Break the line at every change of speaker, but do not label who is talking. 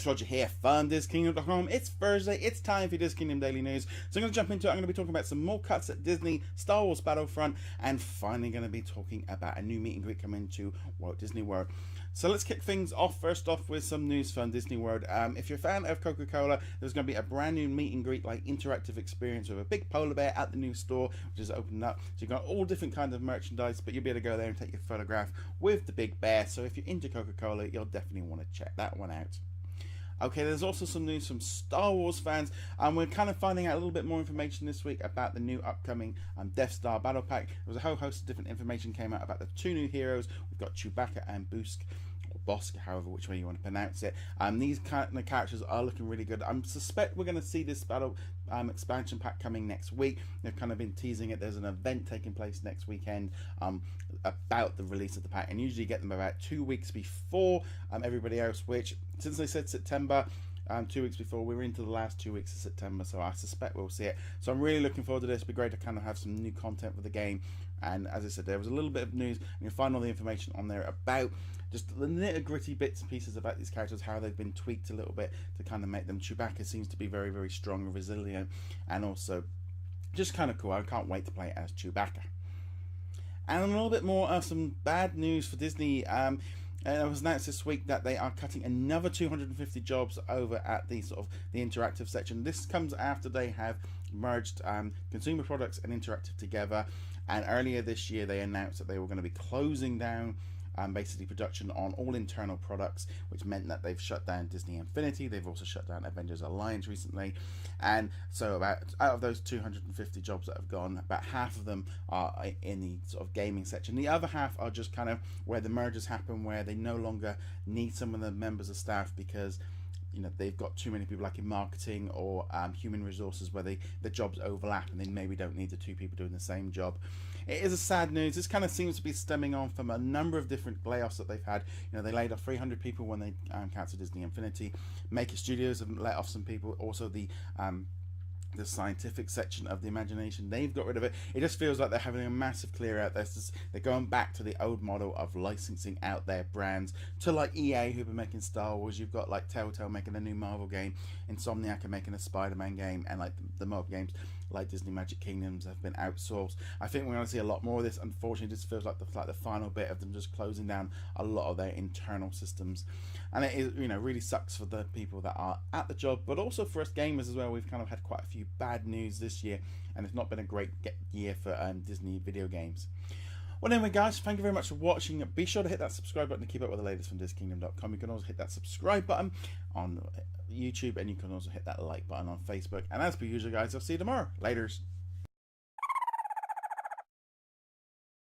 Roger here from DisKingdom.com. It's Thursday, it's time for DisKingdom Daily News. So I'm going to jump into it. I'm going to be talking about some more cuts at Disney, Star Wars Battlefront, and finally going to be talking about a new meet and greet coming to Walt Disney World. So let's kick things off first off with some news from Disney World. If you're a fan of Coca Cola, there's going to be a brand new meet and greet like interactive experience with a big polar bear at the new store, which is opening up. So you've got all different kinds of merchandise, but you'll be able to go there and take your photograph with the big bear. So if you're into Coca Cola, you'll definitely want to check that one out. Okay, there's also some news from Star Wars fans, and we're kind of finding out a little bit more information this week about the new upcoming Death Star Battle Pack. There was a whole host of different information came out about the two new heroes. We've got Chewbacca and Bossk, or Bossk, however which way you want to pronounce it. These kind of characters are looking really good. I suspect we're going to see this battle expansion pack coming next week. They've kind of been teasing it. There's an event taking place next weekend about the release of the pack, and usually get them about 2 weeks before everybody else, which since they said September, 2 weeks before, we're into the last 2 weeks of September, so I suspect we'll see it. So I'm really looking forward to this. It'll be great to kind of have some new content for the game. And as I said, there was a little bit of news, and you'll find all the information on there about just the nitty-gritty bits and pieces about these characters, how they've been tweaked a little bit to kind of make them. Chewbacca seems to be very, very strong and resilient, and also just kind of cool. I can't wait to play as Chewbacca. And a little bit more of some bad news for Disney. It was announced this week that they are cutting another 250 jobs over at the the interactive section. This comes after they have merged consumer products and interactive together. And earlier this year, they announced that they were going to be closing down basically production on all internal products, which meant that they've shut down Disney Infinity. They've also shut down Avengers Alliance recently, and so out of those 250 jobs that have gone, about half of them are in the gaming section. The other half are just kind of where the mergers happen, where they no longer need some of the members of staff because they've got too many people like in marketing or human resources where the jobs overlap and they maybe don't need the two people doing the same job. It is a sad news. This kind of seems to be stemming on from a number of different layoffs that they've had. They laid off 300 people when they cancelled Disney Infinity. Maker Studios have let off some people. Also the scientific section of the Imagination, they've got rid of it. It just feels like they're having a massive clear out. They're going back to the old model of licensing out their brands to like EA, who've been making Star Wars. You've got like Telltale making a new Marvel game, Insomniac are making a Spider-Man game, and like the mob games like Disney Magic Kingdoms have been outsourced. I think we're going to see a lot more of this. Unfortunately, this feels like the final bit of them just closing down a lot of their internal systems, and it is really sucks for the people that are at the job, but also for us gamers as well. We've kind of had quite a few bad news this year, and it's not been a great year for Disney video games. Well, anyway, guys, thank you very much for watching. Be sure to hit that subscribe button to keep up with the latest from DisKingdom.com. You can also hit that subscribe button on YouTube, and you can also hit that like button on Facebook. And as per usual, guys, I'll see you tomorrow. Laters.